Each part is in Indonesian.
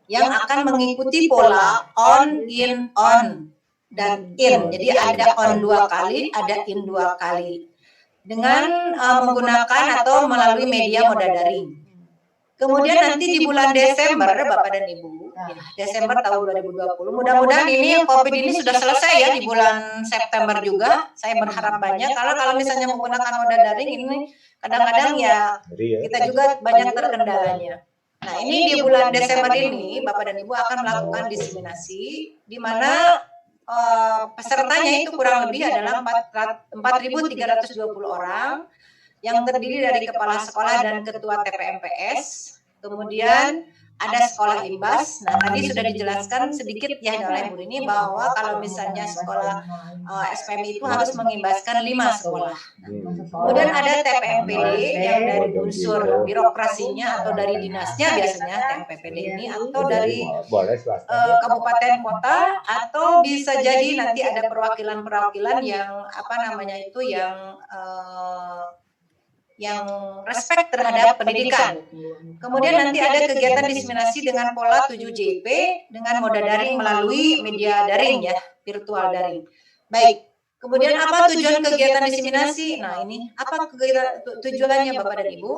yang akan mengikuti pola on, dan in. Jadi ada on 2 kali, ada in 2 kali. Dengan menggunakan atau melalui media moda daring. Kemudian nanti di bulan Desember, Bapak dan Ibu, ya, Desember tahun 2020, mudah-mudahan ini COVID ini sudah selesai ya di bulan September juga. Saya berharap banyak, karena kalau misalnya menggunakan moda daring ini kadang-kadang ya kita juga banyak terkendalanya. Nah, ini di bulan Desember ini Bapak dan Ibu akan melakukan diseminasi, di mana pesertanya itu kurang lebih adalah 4.320 orang, yang terdiri dari kepala sekolah dan ketua TPMPS, kemudian ada sekolah imbas. Nah, tadi sudah dijelaskan sedikit ya oleh Bu Rini bahwa kalau misalnya sekolah SPMI itu harus mengimbaskan 5 sekolah. Kemudian ada TPMPD yang dari unsur birokrasinya atau dari dinasnya biasanya TPMPD ini, atau dari kabupaten kota, atau bisa jadi nanti ada perwakilan-perwakilan yang yang respect terhadap pendidikan. Kemudian nanti ada kegiatan diseminasi dengan pola 7JP dengan moda daring melalui media daring ya, virtual daring. Baik, kemudian apa tujuan kegiatan diseminasi? Nah, ini apa tujuannya Bapak dan Ibu?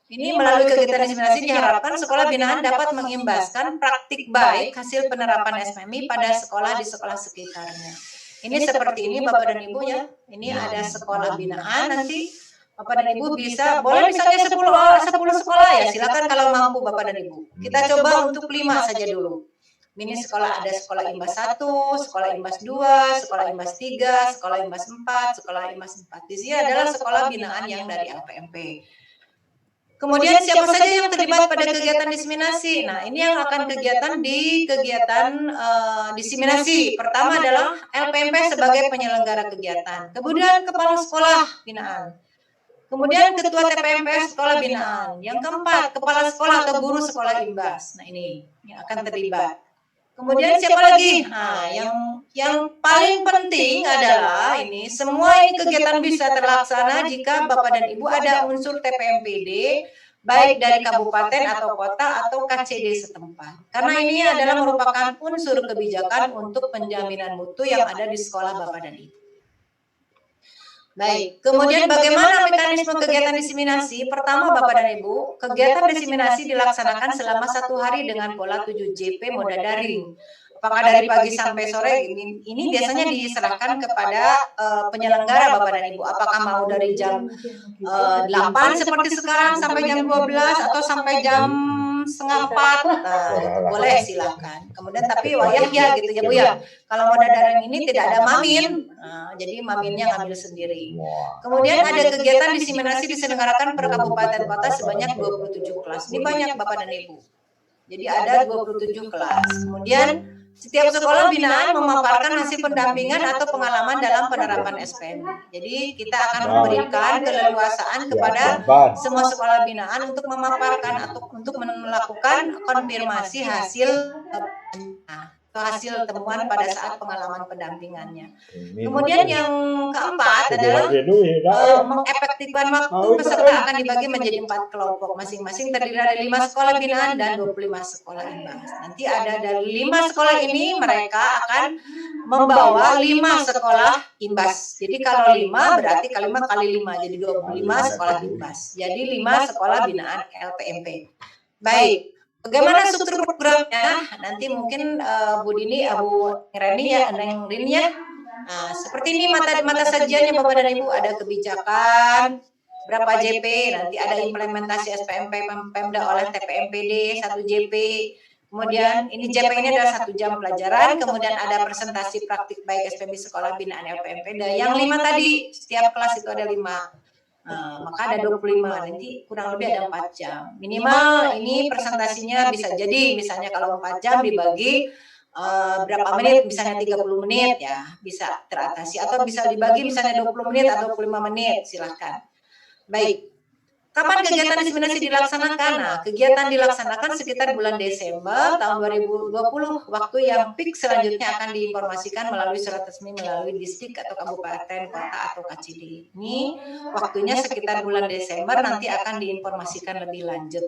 Ini melalui kegiatan diseminasi diharapkan sekolah binaan dapat mengimbaskan praktik baik hasil penerapan SPMI pada sekolah di sekolah sekitarnya. Ini seperti ini Bapak dan Ibu ya. Ini ada sekolah binaan, nanti Bapak dan Ibu bisa, boleh misalnya 10 sekolah ya, silakan kalau mampu Bapak dan Ibu. Kita coba untuk 5 saja dulu. Ini sekolah, ada sekolah imbas 1, sekolah imbas 2, sekolah imbas 3, sekolah imbas 4, sekolah imbas 4. Di sini adalah sekolah binaan yang dari LPMP. Kemudian siapa saja yang terlibat pada kegiatan diseminasi? Nah, ini yang akan kegiatan diseminasi. Pertama adalah LPMP sebagai penyelenggara kegiatan. Kemudian kepala sekolah binaan. Kemudian ketua TPMPS sekolah binaan. Yang keempat, kepala sekolah atau guru sekolah imbas. Nah, ini yang akan terlibat. Kemudian siapa lagi? Nah, yang paling penting adalah ini, semua ini kegiatan bisa terlaksana jika Bapak dan Ibu ada unsur TPMPD, baik dari kabupaten atau kota atau KCD setempat. Karena ini adalah merupakan unsur kebijakan untuk penjaminan mutu yang ada di sekolah Bapak dan Ibu. Baik, kemudian bagaimana mekanisme kegiatan diseminasi? Pertama Bapak dan Ibu, kegiatan diseminasi dilaksanakan selama 1 hari dengan pola 7JP moda daring. Apakah dari pagi sampai sore? Ini biasanya diserahkan kepada penyelenggara Bapak dan Ibu. Apakah mau dari jam 8 seperti sekarang sampai jam 12 atau sampai jam setengah 4? Nah, itu boleh silakan. Kemudian tapi wayah ya gitu ya Bu ya. Kalau moda daring ini tidak ada mamin, nah, jadi maminnya ngambil sendiri. Kemudian ada kegiatan diseminasi diselenggarakan per kabupaten kota sebanyak 27 kelas. Ini banyak Bapak dan Ibu. Jadi ada 27 kelas. Kemudian setiap sekolah binaan memaparkan hasil pendampingan atau pengalaman dalam penerapan SPM. Jadi kita akan memberikan keleluasaan kepada semua sekolah binaan untuk memaparkan atau untuk melakukan konfirmasi hasil temuan pada saat pengalaman pendampingannya. Kemudian yang keempat adalah mengefektifkan waktu. Peserta akan dibagi menjadi 4 kelompok, masing-masing terdiri dari 5 sekolah binaan dan 25 sekolah imbas. Nanti ada dari 5 sekolah ini mereka akan membawa 5 sekolah imbas. Jadi kalau 5 berarti kalau 5 kali 5 jadi 25 sekolah imbas. Jadi 5 sekolah binaan LPMP. Baik. Bagaimana struktur programnya? Nanti mungkin Bu Dini, Bu Reni ya, Neng Rin ya. Nah, seperti ini mata sajiannya Bapak dan Ibu, ada kebijakan, berapa JP, nanti ada implementasi SPMP Pemda oleh TPMPD 1 JP. Kemudian ini JP ini adalah 1 jam pelajaran, kemudian ada presentasi praktik baik SPMI sekolah binaan LPMP. Dan yang 5 tadi, setiap kelas itu ada 5. Maka ada 25, nanti kurang lebih ada 4 jam. Minimal ini presentasinya bisa jadi misalnya kalau 4 jam dibagi berapa menit, misalnya 30 menit ya, bisa teratasi. Atau bisa dibagi misalnya 20 menit atau 25 menit, silahkan. Baik. Kapan kegiatan diseminasi dilaksanakan? Nah, kegiatan dilaksanakan sekitar bulan Desember tahun 2020, waktu yang peak selanjutnya akan diinformasikan melalui surat resmi melalui distrik atau kabupaten, kota atau KCD. Ini waktunya sekitar bulan Desember, nanti akan diinformasikan lebih lanjut.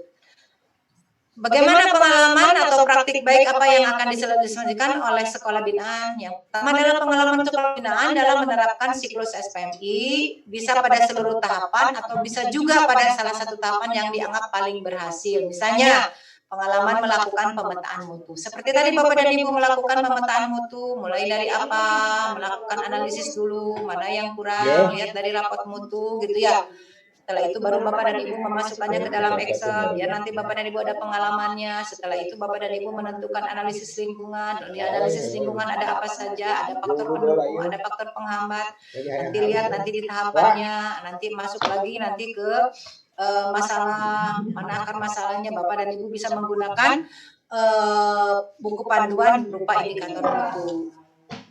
Bagaimana pengalaman atau praktik praktik baik apa yang akan diselesaikan oleh sekolah binaan? Yang pertama adalah pengalaman sekolah binaan dalam menerapkan siklus SPMI, bisa pada seluruh tahapan atau bisa juga pada salah satu tahapan yang dianggap paling berhasil. Misalnya, pengalaman melakukan pemetaan mutu. Seperti tadi Bapak dan Ibu melakukan pemetaan mutu, mulai dari apa, melakukan analisis dulu, mana yang kurang, lihat dari rapot mutu gitu ya. Setelah itu baru Bapak dan Ibu memasukkannya ke dalam Excel, biar nanti Bapak dan Ibu ada pengalamannya. Setelah itu Bapak dan Ibu menentukan analisis lingkungan. Di analisis lingkungan ada apa saja, ada faktor pendukung, ada faktor penghambat. Nanti lihat nanti di tahapannya, nanti masuk lagi nanti ke masalah, mana akar masalahnya. Bapak dan Ibu bisa menggunakan buku panduan berupa indikator mutu.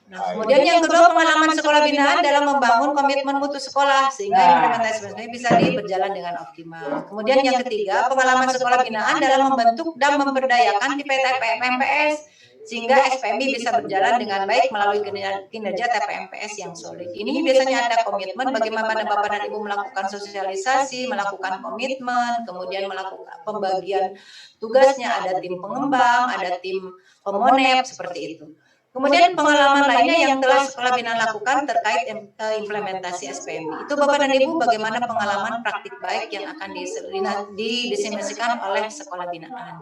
Nah, kemudian yang kedua, pengalaman sekolah binaan dalam membangun komitmen mutu sekolah sehingga implementasi SPMI bisa berjalan dengan optimal. Kemudian yang ketiga, pengalaman sekolah binaan dalam membentuk dan memberdayakan TPMPS sehingga SPMI bisa berjalan dengan baik melalui kinerja TPMPS yang solid. Ini biasanya ada komitmen bagaimana Bapak dan Ibu melakukan sosialisasi, melakukan komitmen, kemudian melakukan pembagian tugasnya, ada tim pengembang, ada tim pemonep, seperti itu. Kemudian pengalaman lainnya yang telah sekolah binaan lakukan terkait implementasi SPMI. Itu Bapak dan Ibu bagaimana pengalaman praktik baik yang akan didiseminasikan oleh sekolah binaan.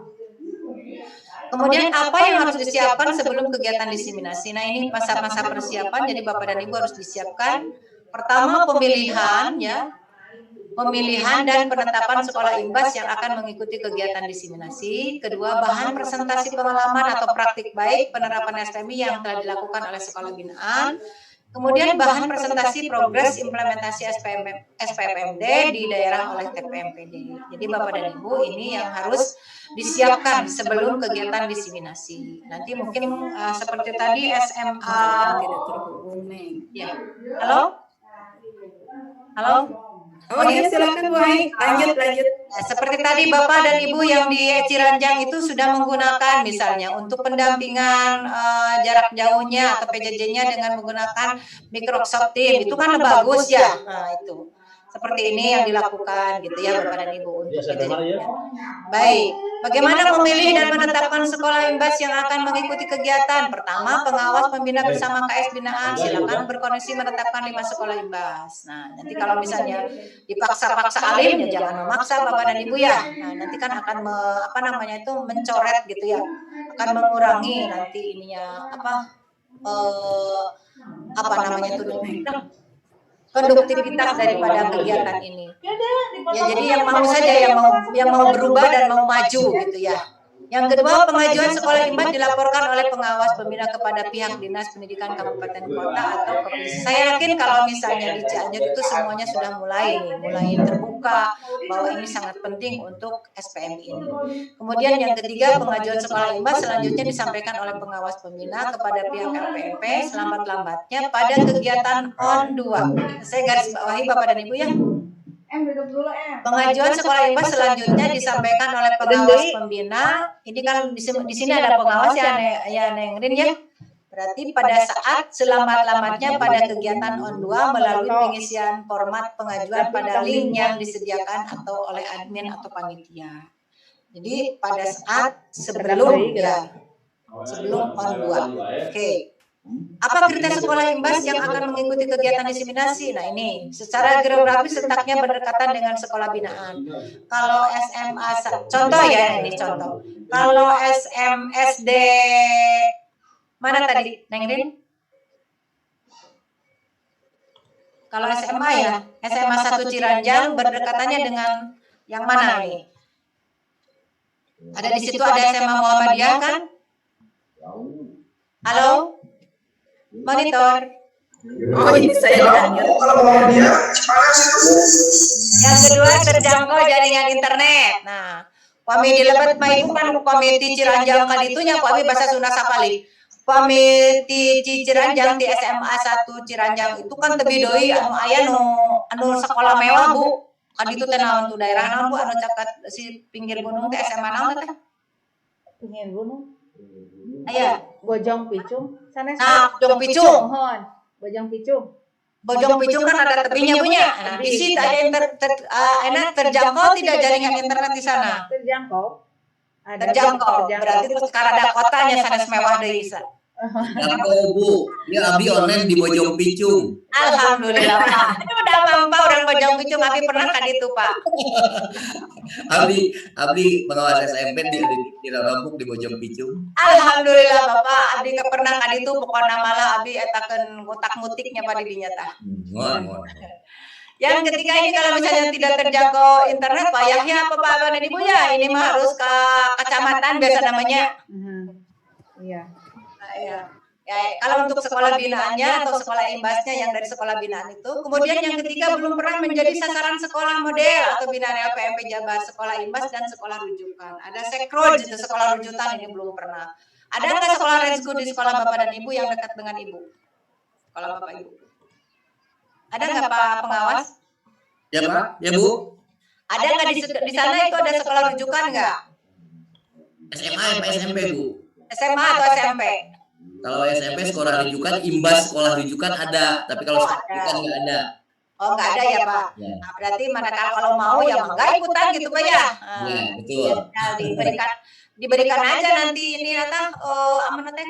Kemudian apa yang harus disiapkan sebelum kegiatan diseminasi? Nah, ini masa-masa persiapan, jadi Bapak dan Ibu harus disiapkan. Pertama, pemilihan ya. Pemilihan dan penetapan sekolah imbas yang akan mengikuti kegiatan diseminasi. Kedua, bahan presentasi pengalaman atau praktik baik penerapan SPMI yang telah dilakukan oleh sekolah binaan. Kemudian bahan presentasi progres implementasi SPMD di daerah oleh TPMPD. Jadi Bapak dan Ibu ini yang harus disiapkan sebelum kegiatan diseminasi. Nanti mungkin seperti tadi SMA. Ya. Halo? Halo? Oh iya, silakan Bu Hai, lanjut. Nah, seperti tadi Bapak dan Ibu yang di Ciranjang itu sudah menggunakan misalnya untuk pendampingan jarak jauhnya atau PJJ-nya dengan menggunakan Microsoft Teams, itu kan bagus ya. Nah, itu. Seperti ini yang dilakukan gitu ya Bapak dan Ibu untuk PJJ. Baik, bagaimana memilih dan menetapkan sekolah imbas yang akan mengikuti kegiatan? Pertama, pengawas pembina bersama KS binaan, silakan berkoneksi menetapkan 5 sekolah imbas. Nah, nanti kalau misalnya dipaksa-paksa alim ya jangan memaksa Bapak dan Ibu ya. Nah, nanti kan akan mencoret gitu ya. Akan mengurangi nanti ininya konduktivitas daripada kegiatan ini. Ya jadi yang mau saja yang mau berubah dan mau maju gitu ya. Yang kedua, pengajuan sekolah imbas dilaporkan oleh pengawas pembina kepada pihak Dinas Pendidikan Kabupaten Kota atau Provinsi. Saya yakin kalau misalnya di Cianjur itu semuanya sudah mulai terbuka bahwa ini sangat penting untuk SPMI ini. Kemudian yang ketiga, pengajuan sekolah imbas selanjutnya disampaikan oleh pengawas pembina kepada pihak LPMP selambat-lambatnya pada kegiatan ON 2. Saya garis bawahi Bapak dan Ibu ya. Pengajuan sekolah imbas selanjutnya disampaikan oleh pengawas pembina. Ini kan di sini ada pengawas ya Neng Rin ya. Berarti pada saat selamat-lamatnya pada kegiatan ON 2 melalui pengisian format pengajuan pada link yang disediakan atau oleh admin atau panitia. Jadi pada saat sebelum ON 2. Oke. Apa kriteria sekolah imbas yang akan mengikuti kegiatan diseminasi? Nah ini, secara geografis letaknya berdekatan dengan sekolah binaan. Kalau SMA, contoh ya ini contoh. Kalau SMSD, mana tadi, Neng Rin? Kalau SMA ya, SMA 1 Ciranjang berdekatannya dengan yang mana ini? Ada di situ ada SMA Muhammadiyah kan? Halo? Monitor. Oh ini saya Yang kedua, terjangkau jaringan internet. Nah, kami di Lebet mah ibu kan komiti Ciranjang kaditunya kami bahasa Sunda sapali. Komiti Ciranjang di SMA 1 Ciranjang itu kan tebih deui anu sekolah mewah Bu. Kaditu teh naon tuh daerah naon Bu anu caket si pinggir gunung teh SMA naon teh? Pinggir gunung. Aya Bojong Picung. Nah, Bojong Picung. Bojong Picung. Bojong Picung kan ada tebingnya punya. Nah, di situ ada terjangkau tidak jaringan internet di sana? Terjangkau. terjangkau. Berarti terus karada kotanya sanes mewah deui Isa. Jangkau Bu, ya abi online di Bojong Picung. Alhamdulillah Pak. Udah mampu orang Bojong Picung, abi pernah ka ditu Pak. Abi pengawas SMP di Rorompok di Bojong Picung. Alhamdulillah Bapak, abi pernah ka ditu pokona malah abi etakeun ngutak-ngutiknya Pak di dinya tah. Yang ketiga ini kalau misalnya tidak terjangkau internet Pak Yahya apa Pak Badan Ibu ya, ini mah harus ke kecamatan biasa namanya. Iya. Ya, kalau untuk sekolah binaannya atau sekolah imbasnya yang dari sekolah binaan itu. Kemudian yang ketiga belum pernah menjadi sasaran sekolah model atau binaan LPMP Jabar, sekolah imbas dan sekolah rujukan. Ada sekroj itu sekolah rujukan ini belum pernah. Ada nggak sekolah rescue di sekolah Bapak dan Ibu yang dekat dengan Ibu? Sekolah Bapak Ibu. Ada nggak Pak pengawas? Ya Pak, ya Bu. Ada nggak di sana itu ada sekolah rujukan nggak? SMA apa SMP Bu? SMA atau SMP? Kalau SMP sekolah rujukan, imbas sekolah rujukan ada, tapi kalau sekolah rujukan nggak ada. Oh nggak ada ya Pak. Ya. Nah, berarti manakala kalau mau ya nggak ikutan gitu Pak ya. Iya betul. Ya, diberikan aja nanti ini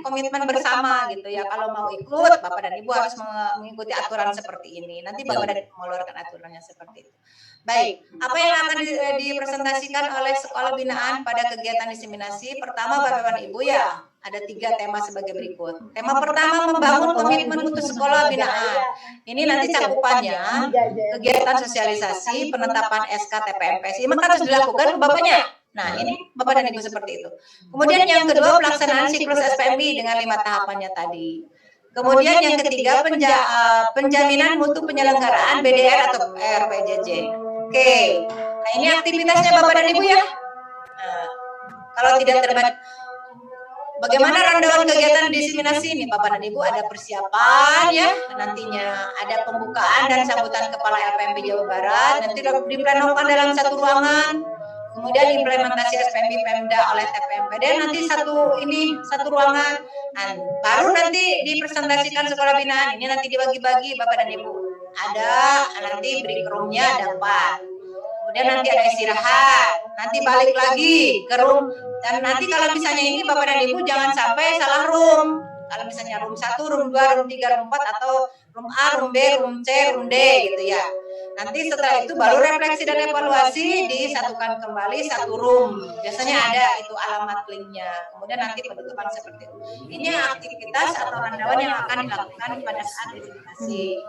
komitmen bersama gitu ya. Kalau mau ikut Bapak dan Ibu harus mengikuti aturan seperti ini. Nanti Bapak dan Ibu mengeluarkan aturannya seperti itu. Baik, apa yang akan dipresentasikan oleh sekolah binaan pada kegiatan diseminasi? Pertama Bapak dan Ibu ya, ada 3 tema sebagai berikut. Tema pertama membangun komitmen untuk sekolah binaan. Ini nanti cakupannya kegiatan sosialisasi, penetapan SK TPMPS. Ini harus dilakukan ke Bapaknya. Nah, ini Bapak dan Ibu seperti itu. Kemudian yang kedua pelaksanaan siklus SPMI dengan 5 tahapannya tadi. Kemudian yang ketiga penjaminan mutu penyelenggaraan BDR atau RPJJ. Oke. Nah, ini aktivitasnya Bapak dan Ibu ya. Nah, kalau tidak terbatas, bagaimana rundown kegiatan diseminasi ini Bapak dan Ibu? Ada persiapan ya, nantinya ada pembukaan dan sambutan Kepala LPMP Jawa Barat, nanti diplenokan dalam satu ruangan. Kemudian implementasi SPMI Pemda oleh TPMPD nanti satu ruangan. Nah, baru nanti dipresentasikan sekolah binaan. Ini nanti dibagi-bagi Bapak dan Ibu. Ada nanti break room-nya ada 4. Kemudian nanti ada istirahat. Nanti balik lagi ke room. Dan nanti kalau misalnya ini Bapak dan Ibu jangan sampai salah room. Kalau misalnya room 1, room 2, room 3, room 4 atau room A, room B, room C, room D gitu ya. Nanti setelah itu baru refleksi dan evaluasi disatukan kembali satu room. Biasanya ada itu alamat linknya. Kemudian nanti penutupan seperti itu. Ini aktivitas atau rundown yang akan dilakukan pada saat diseminasi.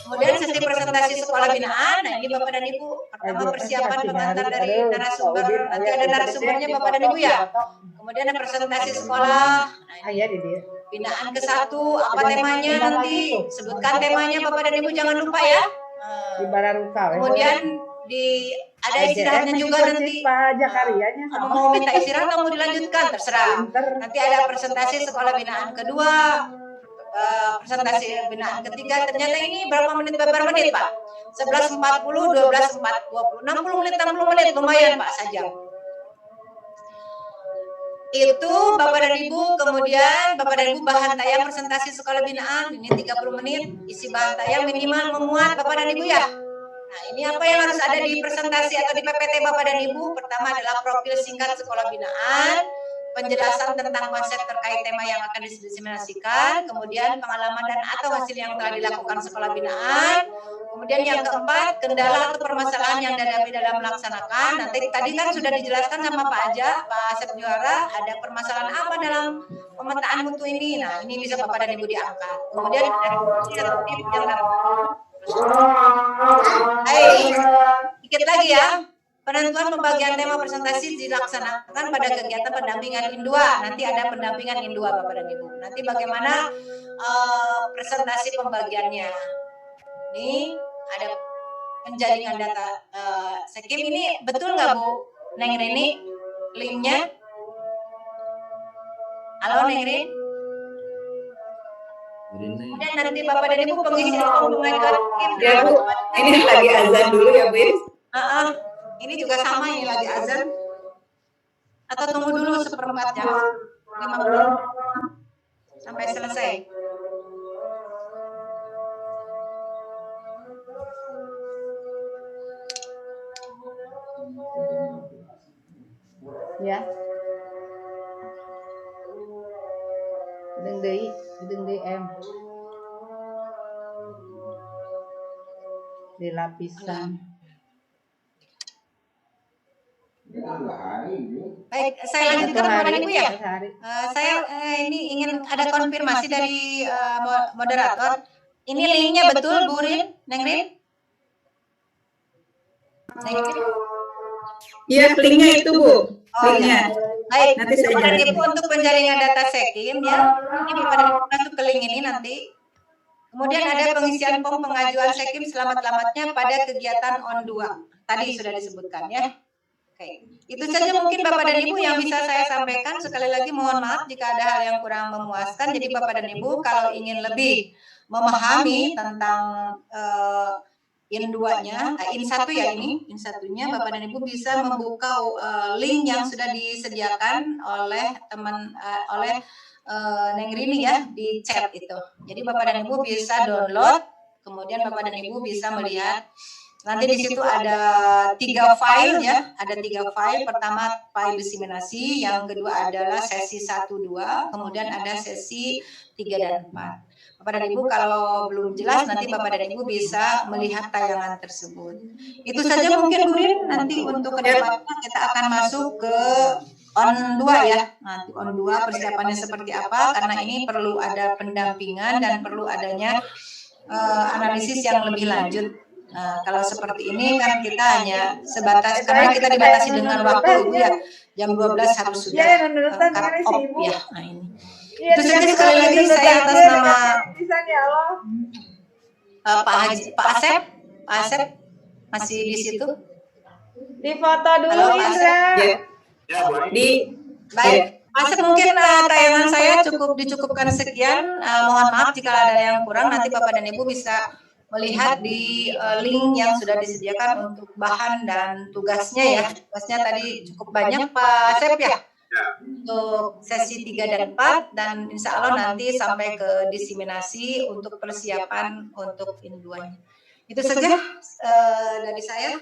Kemudian sesi presentasi sekolah binaan. Nah ini Bapak dan Ibu. Pertama persiapan pengantar dari narasumber. Nanti ada narasumbernya Bapak dan Ibu ya. Kemudian ada presentasi sekolah. Nah, ini binaan ke-1 apa temanya nanti? Sebutkan temanya Bapak dan Ibu jangan lupa ya. Kemudian ada istirahatnya juga nanti. Kamu mau minta istirahat kamu dilanjutkan terserah. Nanti ada presentasi sekolah binaan kedua, presentasi binaan ketiga. Ternyata ini berapa menit Pak? 11.40, 12.20, 60 menit, 60 menit lumayan Pak sajam. Itu Bapak dan Ibu, kemudian Bapak dan Ibu bahan tayang presentasi sekolah binaan ini 30 menit, isi bahan tayang minimal memuat Bapak dan Ibu ya. Nah, ini apa yang harus ada di presentasi atau di PPT Bapak dan Ibu? Pertama adalah profil singkat sekolah binaan, penjelasan tentang konsep terkait tema yang akan diseminasikan, kemudian pengalaman dan atau hasil yang telah dilakukan sekolah binaan. Kemudian yang keempat, kendala atau permasalahan yang dihadapi dalam melaksanakan. Nanti tadi kan sudah dijelaskan sama Pak Asep Juara, ada permasalahan apa dalam pemetaan mutu ini. Nah, ini bisa Bapak dan Ibu diangkat. Kemudian ada tips yang dikit lagi ya. Penentuan pembagian tema presentasi dilaksanakan pada kegiatan pendampingan IN2. Nanti ada pendampingan IN2 Bapak dan Ibu. Nanti bagaimana presentasi pembagiannya. Ini ada penjaringan data Sekim ini betul nggak Bu Neng Rini linknya? Halo Neng Rini. Kemudian nanti Bapak dan Ibu pengisian pembagian Ya Bu, ini lagi azan dulu ya Bu. Ini juga sama ini lagi azan. Atau tunggu dulu seperempat jam 50 sampai selesai. Ya. Gedeng deui, M. Di lapisan. Baik, saya lanjutkan Bapak dan Ibu ya. Saya ini ingin ada konfirmasi dari moderator. Ini linknya betul, Bu Rin, Neng Rin? Iya, linknya itu Bu. Linknya. Baik, Nanti saya Bapak dan jelasin. Ibu untuk penjaringan data Sekim ya. Ini Bapak dan Ibu masuk ke link ini nanti. Kemudian ada pengisian form pengajuan Sekim selamat-selamatnya pada kegiatan ON 2. Tadi sudah disebutkan ya. Oke, itu saja mungkin Bapak dan Ibu yang bisa saya sampaikan. Sekali lagi mohon maaf jika ada hal yang kurang memuaskan. Jadi Bapak dan Ibu kalau ingin lebih memahami tentang IN 2-nya, IN 1 ya ini, IN 1-nya Bapak dan Ibu bisa membuka link yang sudah disediakan oleh Neng Rini ya di chat itu. Jadi Bapak dan Ibu bisa download, kemudian Bapak dan Ibu bisa melihat. Nanti di situ ada 3 file ya, ada 3 file. Pertama file diseminasi, yang kedua adalah sesi 1, 2, kemudian ada sesi 3 dan 4. Bapak dan Ibu kalau belum jelas nanti Bapak dan Ibu bisa melihat tayangan tersebut. Itu saja mungkin Bu Rin, nanti untuk kedepannya kita akan masuk ke ON 2 ya. Nanti ON 2 persiapannya seperti apa, karena ini perlu ada pendampingan dan perlu adanya analisis yang lebih lanjut. Kalau seperti ini kan kita hanya sebatas, karena kita dibatasi dengan waktu Ibu ya, jam 12 harus sudah cut off ya. Nah ini. Itu saja, sekali lagi saya atas nama Pak Asep masih di situ. Di foto dulu. Halo, Pak Asep. Ya, Baik, Pak Asep mungkin tayangan saya dicukupkan sekian. Mohon maaf jika ada yang kurang, nanti Bapak dan Ibu bisa melihat di link yang sudah disediakan untuk bahan dan tugasnya ya. Tugasnya tadi cukup banyak Pak Asep ya, untuk sesi 3 dan 4, dan insya Allah nanti sampai ke diseminasi untuk persiapan untuk IN 2-nya. Itu saja dari saya.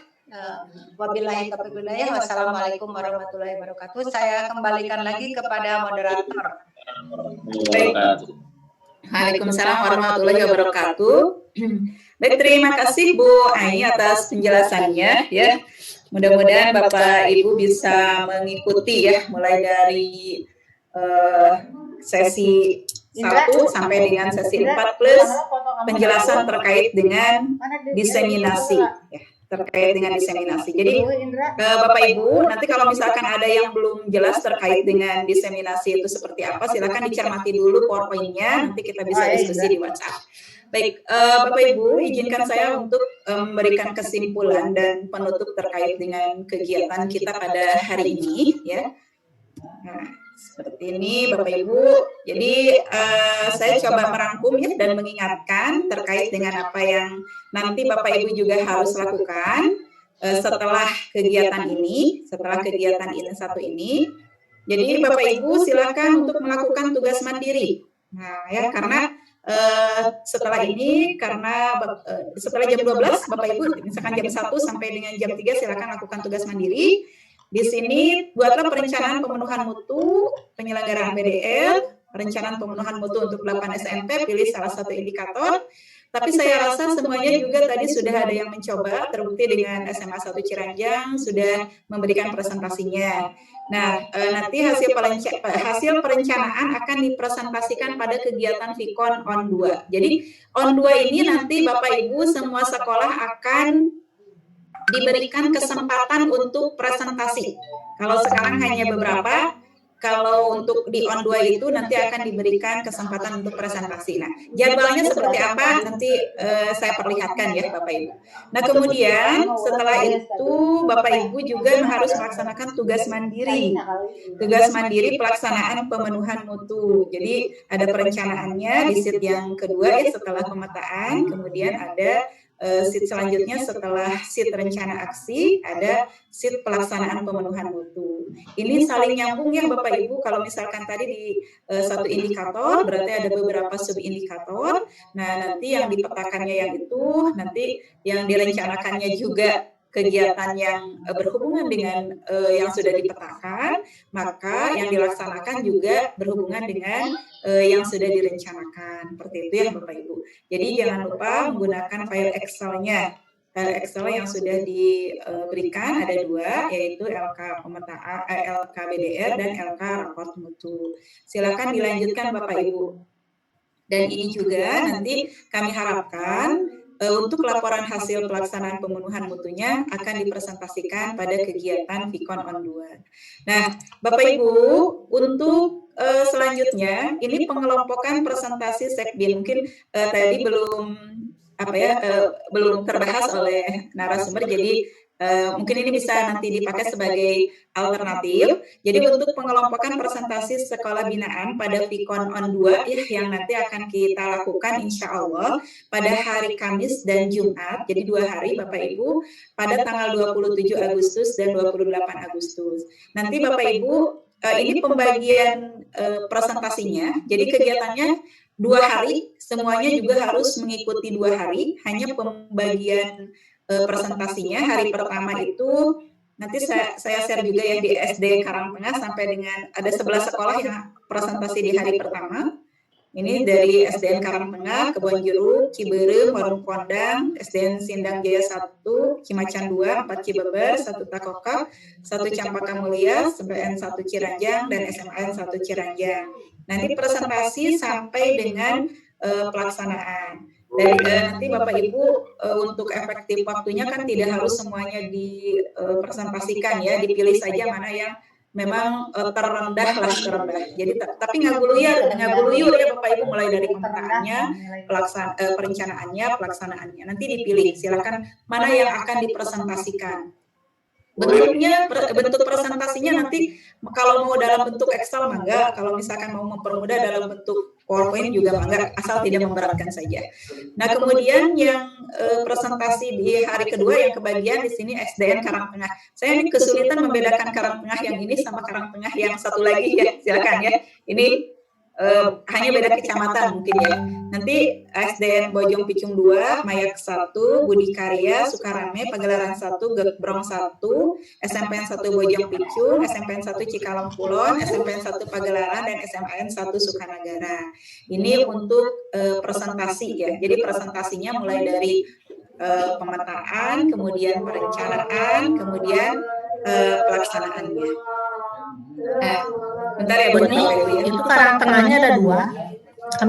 Wabillahi taufiq wal hidayah. Wassalamualaikum warahmatullahi wabarakatuh. Saya kembalikan lagi kepada moderator. Waalaikumsalam warahmatullahi wabarakatuh. Baik, terima kasih Bu Ai atas penjelasannya ya. Mudah-mudahan Bapak Ibu bisa mengikuti ya, mulai dari sesi 1 sampai dengan sesi 4 plus penjelasan terkait dengan diseminasi ya, terkait dengan diseminasi. Jadi Bapak Ibu, nanti kalau misalkan ada yang belum jelas terkait dengan diseminasi itu seperti apa, silakan dicermati dulu PowerPoint-nya, nanti kita bisa diskusi di WhatsApp. Baik, Bapak Ibu, izinkan saya untuk memberikan kesimpulan dan penutup terkait dengan kegiatan kita pada hari ini ya. Nah, seperti ini Bapak Ibu. Jadi saya coba merangkum ya dan mengingatkan terkait dengan apa yang nanti Bapak Ibu juga harus lakukan setelah kegiatan ini, setelah kegiatan IN 1 ini. Jadi Bapak Ibu silakan untuk melakukan tugas mandiri. Nah ya, karena setelah ini, karena setelah jam 12 Bapak Ibu misalkan jam 1 sampai dengan jam 3 silakan lakukan tugas mandiri. Di sini buatlah perencanaan pemenuhan mutu penyelenggaraan BDL, perencanaan pemenuhan mutu untuk 8 SMP, pilih salah satu indikator. Tapi saya rasa semuanya juga tadi sudah ada yang mencoba, terbukti dengan SMA 1 Ciranjang sudah memberikan presentasinya. Nah, nanti hasil perencanaan akan dipresentasikan pada kegiatan Vkon ON 2. Jadi ON 2 ini nanti Bapak Ibu semua sekolah akan diberikan kesempatan untuk presentasi. Kalau sekarang hanya beberapa, kalau untuk di ON 2 itu nanti akan diberikan kesempatan untuk presentasi. Nah, jadwalnya seperti apa nanti saya perlihatkan ya Bapak Ibu. Nah, kemudian setelah itu Bapak Ibu juga harus melaksanakan tugas mandiri. Tugas mandiri pelaksanaan pemenuhan mutu. Jadi ada perencanaannya di sheet yang kedua ya setelah pemetaan, kemudian ada sheet selanjutnya setelah sheet rencana aksi ada sheet pelaksanaan pemenuhan mutu. Ini saling nyambung ya Bapak Ibu. Kalau misalkan tadi di satu indikator berarti ada beberapa sub indikator. Nah nanti yang dipetakannya yang itu, nanti yang direncanakannya juga kegiatan yang berhubungan dengan yang sudah dipetakan, maka yang dilaksanakan juga berhubungan dengan yang sudah direncanakan. Seperti itu ya Bapak Ibu. Jadi jangan lupa menggunakan file Excel-nya. File Excel yang sudah diberikan ada 2, yaitu LK pemetaan, LK BDR dan LK raport mutu. Silakan dilanjutkan Bapak Ibu. Dan ini juga nanti kami harapkan untuk laporan hasil pelaksanaan pemenuhan mutunya akan dipresentasikan pada kegiatan Vicon on 2. Nah, Bapak Ibu, untuk selanjutnya ini pengelompokan presentasi Sekbin. Mungkin tadi belum terbahas oleh narasumber, jadi mungkin ini bisa nanti dipakai sebagai alternatif. Jadi untuk pengelompokan presentasi sekolah binaan pada Vicon on 2 yang nanti akan kita lakukan insya Allah pada hari Kamis dan Jumat, jadi 2 hari Bapak Ibu, pada tanggal 27 Agustus dan 28 Agustus. Nanti Bapak Ibu, ini pembagian presentasinya, jadi kegiatannya 2 hari, semuanya juga harus mengikuti 2 hari, hanya pembagian presentasinya hari pertama itu nanti saya share juga ya di SD Karangtengah sampai dengan ada 11 sekolah yang presentasi di hari pertama. Ini dari SDN Karangtengah, Kebonjeruk, Ciberem, Warung Kondang, SDN Sindang Jaya 1, Cimacan 2, 4 Cibeber, 1 Takokap, 1 Campaka Mulia, SBN 1 Ciranjang, dan SMAN 1 Ciranjang. Nanti presentasi sampai dengan pelaksanaan. Dan nanti Bapak Ibu untuk efektif waktunya kan tidak harus semuanya dipresentasikan ya, dipilih saja mana yang memang terendah. Jadi tapi ngaguluyur ya Bapak Ibu, mulai dari pemetaannya, perencanaannya, pelaksanaannya. Nanti dipilih, silakan mana yang akan dipresentasikan. Bentuk presentasinya nanti kalau mau dalam bentuk Excel mangga, kalau misalkan mau mempermudah dalam bentuk PowerPoint juga mangga, asal tidak memberatkan saja. Nah, kemudian yang presentasi di hari kedua yang kebagian di sini SDN Karangtengah. Saya ini kesulitan membedakan Karangtengah yang ini sama Karangtengah yang satu lagi ya. Silakan ya. Ini hanya beda kecamatan mungkin ya. Nanti SDN Bojong Picung 2, Mayak 1, Budi Karya, Sukarame, Pagelaran 1, Gebrong 1, SMPN 1 Bojong Picung, SMPN 1 Cikalong Kulon, SMPN 1 Pagelaran, dan SMAN 1 Sukanagara. Ini untuk presentasi ya. Jadi presentasinya mulai dari pemetaan, kemudian perencanaan, kemudian pelaksanaannya. Bentar ya, ini itu Karangtengahnya ada 2.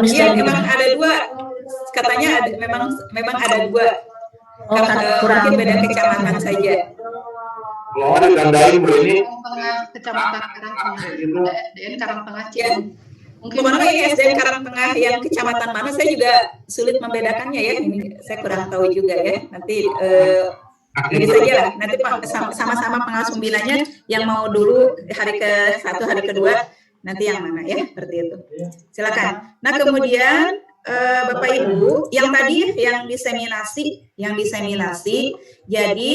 Iya, memang ada 2. Katanya ada, memang ada 2. Mungkin beda kecamatan saja. Kalau ada gandain ini Kecamatan Karangtengah, SDN Karangtengah Cium. Mungkin mana ini SDN Karangtengah yang kecamatan mana, saya juga sulit membedakannya ya. Ini saya kurang tahu juga ya. Nanti ini saja lah, nanti sama-sama pengawas pembinanya yang mau dulu hari ke-1, hari kedua, nanti yang mana ya, seperti itu. Silakan. Nah, kemudian Bapak Ibu, yang tadi yang diseminasi, jadi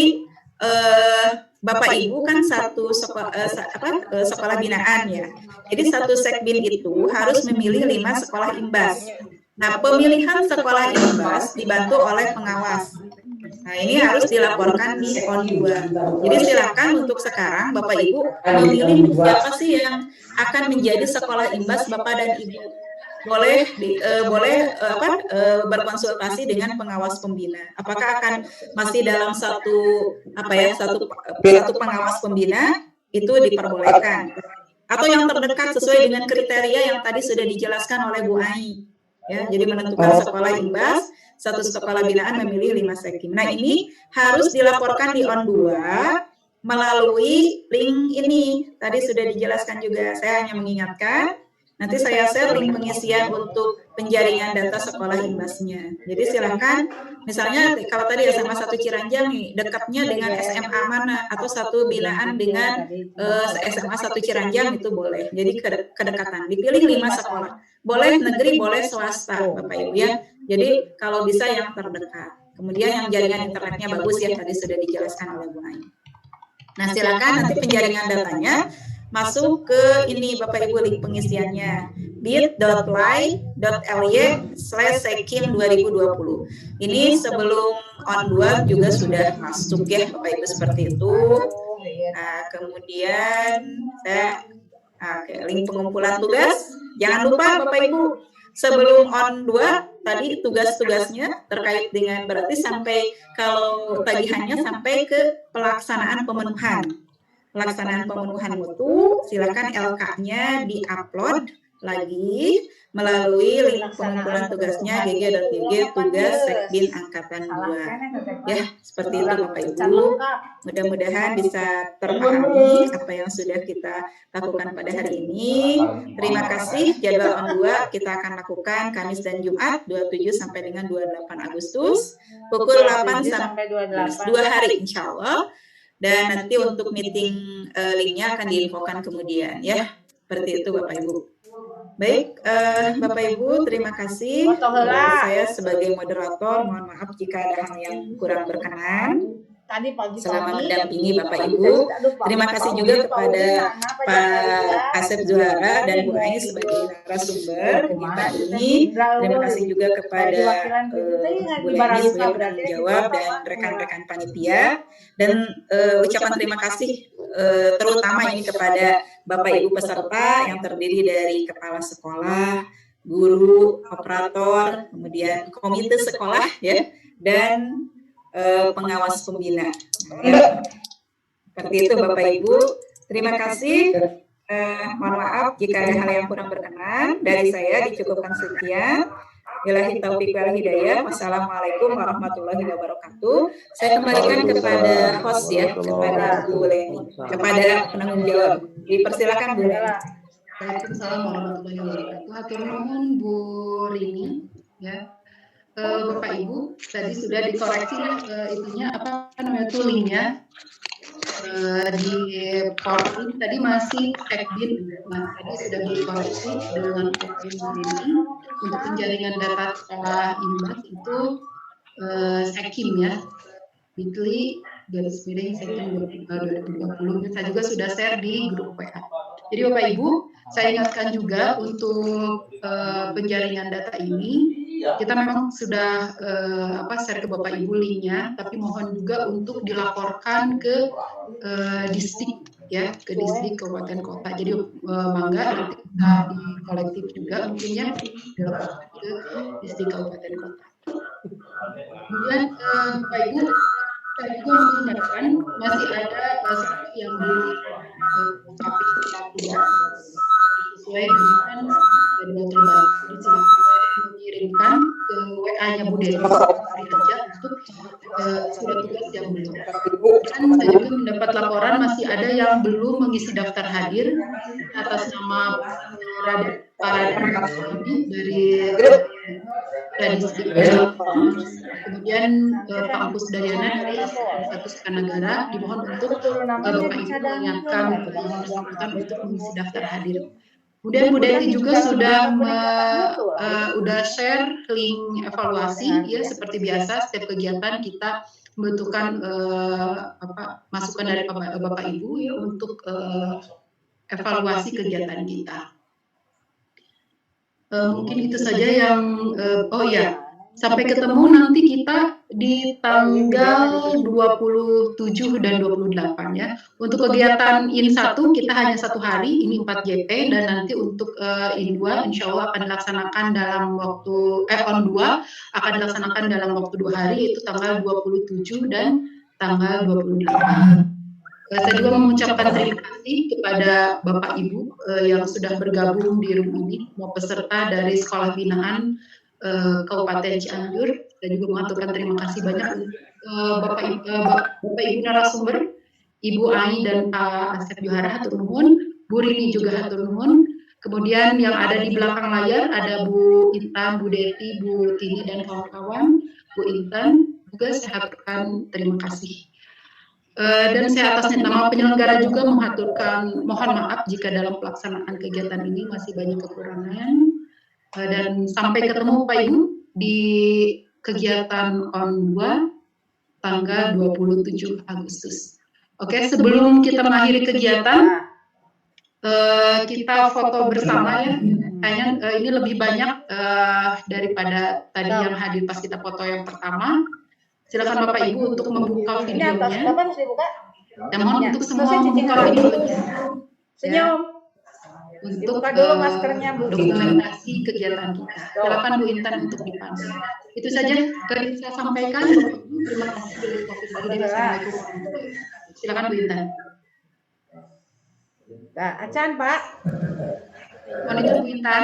Bapak Ibu kan satu sekolah binaan ya. Jadi satu sekbin itu harus memilih 5 sekolah imbas. Nah, pemilihan sekolah imbas dibantu oleh pengawas. Nah, ini harus dilaporkan di PON 2. Jadi silakan untuk sekarang Bapak Ibu memilih siapa sih yang akan menjadi sekolah imbas Bapak dan Ibu. Boleh berkonsultasi dengan pengawas pembina. Apakah akan masih dalam satu pengawas pembina itu diperbolehkan, atau yang terdekat sesuai dengan kriteria yang tadi sudah dijelaskan oleh Bu Ai. Ya, jadi menentukan sekolah imbas, satu sekolah binaan memilih 5 sekbin. Nah, ini harus dilaporkan di ON 2 melalui link ini. Tadi sudah dijelaskan juga, saya hanya mengingatkan. Nanti saya share link pengisian untuk penjaringan data sekolah imbasnya. Jadi silakan, misalnya kalau tadi SMA 1 Ciranjang nih, dekatnya dengan SMA mana, atau satu binaan dengan SMA 1 Ciranjang itu boleh. Jadi kedekatan, dipilih 5 sekolah. Boleh negeri, boleh swasta, Bapak Ibu ya. Jadi kalau bisa yang terdekat. Kemudian yang jaringan internetnya bagus ya, tadi sudah dijelaskan oleh Bu Ai. Nah, silakan nanti penjaringan datanya masuk ke ini Bapak Ibu link pengisiannya bit.ly/sekim 2020. Ini sebelum on2 juga sudah masuk ya Bapak Ibu seperti itu. Nah, kemudian link pengumpulan tugas. Jangan lupa Bapak Ibu sebelum on2 tadi tugas-tugasnya terkait dengan berarti sampai kalau tagihannya sampai ke pelaksanaan pemenuhan. Pelaksanaan pemenuhan mutu, silakan LK-nya di-upload lagi melalui link pengumpulan tugasnya gg.gg tugas Sekdin Angkatan 2. Ya, seperti itu Bapak Ibu. Mudah-mudahan bisa terpahami apa yang sudah kita lakukan pada hari ini. Terima kasih. Jadwal on 2 kita akan lakukan Kamis dan Jumat 27 sampai dengan 28 Agustus pukul 8 sampai 2 hari insya Allah. Dan nanti untuk meeting linknya akan diinfokan kemudian ya. Seperti itu Bapak Ibu. Baik, Bapak Ibu, terima kasih. Saya sebagai moderator, mohon maaf jika ada hal yang kurang berkenan. Selama mendampingi Bapak Ibu. Terima kasih juga kepada Pak Asep Zuhara dan Bu Ai sebagai narasumber kegiatan ini. Terima kasih juga kepada Bu Leni sebagai penanggung jawab dan rekan-rekan panitia. Dan ucapan terima kasih terutama ini kepada Bapak Ibu peserta yang terdiri dari kepala sekolah, guru, operator, kemudian komite sekolah ya, dan pengawas pembina. Seperti itu Bapak Ibu. Terima kasih. Mohon maaf jika ada hal yang kurang berkenan. Dari saya dicukupkan sekian. Billahi taufiq wal hidayah. Wassalamualaikum warahmatullahi wabarakatuh. Saya kembalikan kepada host ya, kepada Bu Leni, kepada penanggung jawab. Dipersilakan Bu Leni. Waalaikumsalam warahmatullahi wabarakatuh. Hatur nuhun Bu Rini ya. Bapak Ibu tadi sudah dikoreksi itunya apa namanya toolingnya di PowerPoint tadi masih Sekdin. Nah, tadi sudah dikoreksi dengan PowerPoint ini untuk penjaringan data sekolah imbas itu Sekim ya. bit.ly/Sekim 2020. Saya juga sudah share di grup WA. Jadi Bapak Ibu, saya ingatkan juga untuk penjaringan data ini kita memang sudah share ke Bapak Ibu linknya, tapi mohon juga untuk dilaporkan ke distrik ya, ke distrik kabupaten kota. Jadi mangga nanti kita di kolektif juga mungkinnya dilaporkan ke distrik kabupaten kota. Kemudian Bapak Ibu, saya juga mengingatkan masih ada seperti yang belum tapi tidak sesuai dengan jadwal terbaru. Jadi silakan mengirimkan ke WA-nya Bu Desi hari aja untuk surat tugas yang belum. Dan saya juga mendapat laporan masih ada yang belum mengisi daftar hadir atas nama para ini dari kemudian Pak Ampus Daryana dari satu Sekanagara dimohon untuk Bapak Ibu menyiapkan bersangkutan untuk mengisi daftar hadir. Kemudian Bu Desi juga sudah share link evaluasi ya, seperti biasa setiap kegiatan kita membutuhkan masukan dari Bapak Ibu ya untuk evaluasi kegiatan kita. Mungkin itu saja yang sampai ketemu nanti kita di tanggal 27 dan 28 ya. Untuk kegiatan IN1 kita hanya 1 hari, ini 4 JP, dan nanti untuk IN2 insya Allah akan dilaksanakan dalam waktu ON2 akan dilaksanakan dalam waktu 2 hari, yaitu tanggal 27 dan tanggal 28. Saya juga mengucapkan terima kasih kepada Bapak Ibu yang sudah bergabung di room ini, mau peserta dari Sekolah Binaan Kabupaten Cianjur. Saya juga mengaturkan terima kasih banyak Bapak Ibu narasumber, Ibu Ai dan Pak Asep Zuhara, hatur nuhun, Bu Rini juga hatur nuhun. Kemudian yang ada di belakang layar ada Bu Intan, Bu Deti, Bu Tini dan kawan-kawan. Bu Intan juga saya haturkan terima kasih. Dan saya atas nama penyelenggara juga mengaturkan mohon maaf jika dalam pelaksanaan kegiatan ini masih banyak kekurangan. Dan sampai ketemu Pak Ibu di kegiatan ON2 tanggal 27 Agustus. Oke, sebelum kita mengakhiri kegiatan, kita foto bersama ya. Kayaknya ini lebih banyak daripada tadi yang hadir pas kita foto yang pertama. Silakan Bapak Ibu untuk membuka videonya. Dan mohon untuk semua membuka videonya. Senyum. Untuk Dibuka dulu maskernya, Bu. dokumentasi kegiatan kita. Silakan Bu Intan untuk dipandu. Itu saja yang saya sampaikan. Terima kasih dari Covid sembilan belas. Assalamualaikum. Silakan Bu Intan. Nah, Acan, Pak. Mohon izin Bu Intan.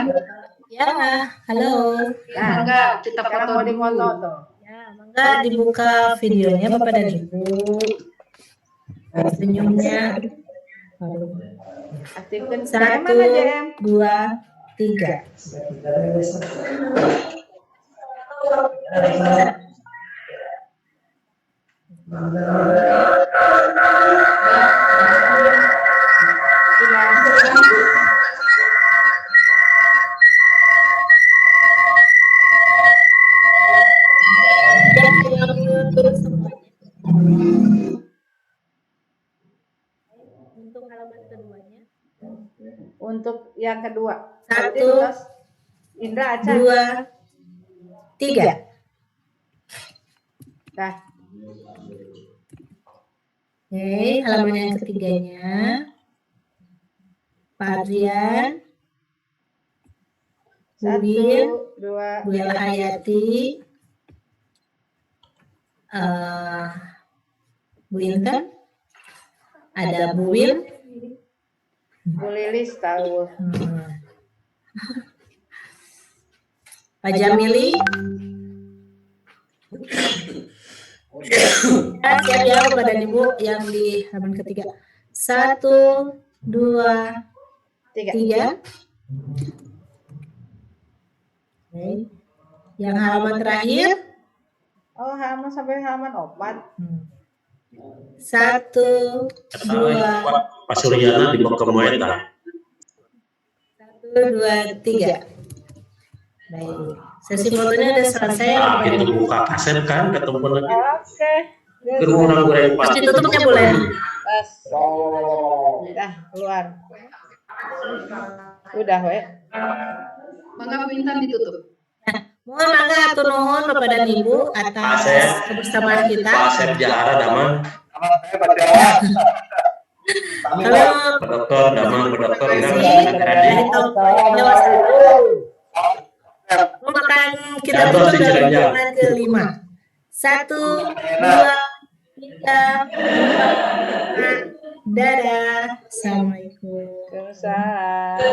Ya, halo. Nah, Enggak, kita sekarang foto mau dulu. dipoto tuh. Ya, mangga dibuka videonya Bapak dan Ibu. Senyumnya. Aktifkan JM 1, mana JM? 2, 3. Untuk halaman keduanya. Untuk yang kedua. 1, Terus Indra, Acan. 2, 3. Nah, Oke, halaman yang ketiganya. Pak Adrian, Bu 1, Win, 2, Bu Ella Hayati, Bu Intan, ada Bu Win, Bu Lilis tahu. Pak Jamili. Siap ya Bapak dan Ibu yang di halaman ketiga. 1, 2, 3. Oke. Yang halaman terakhir. Oh, halaman sampai halaman 4. 1, 2, Pak Suryana di bawah Moeta. 1, 2, 3. Baik. Sesi fotonya udah selesai. Nah, itu buka kaset kan ketemu lagi. Oke. Gerunang goreng Terus Pak. ditutupnya boleh. Pas. Udah keluar. Udah, we. Mangga Bu Intan ditutup. Mohon mangga atur nuhun Bapak dan Ibu atas kebersamaan kita. Pak Asep Jahara Daman. Kalau Pak Dokter Daman, Pak Dokter dari Enggak. tahun dewasa makan kita Jatuh tutup si dalam Ciranjang. hitungan ke-5. 1, 2, 3, 4, 5. Dadah. Assalamualaikum. Waalaikumsalam.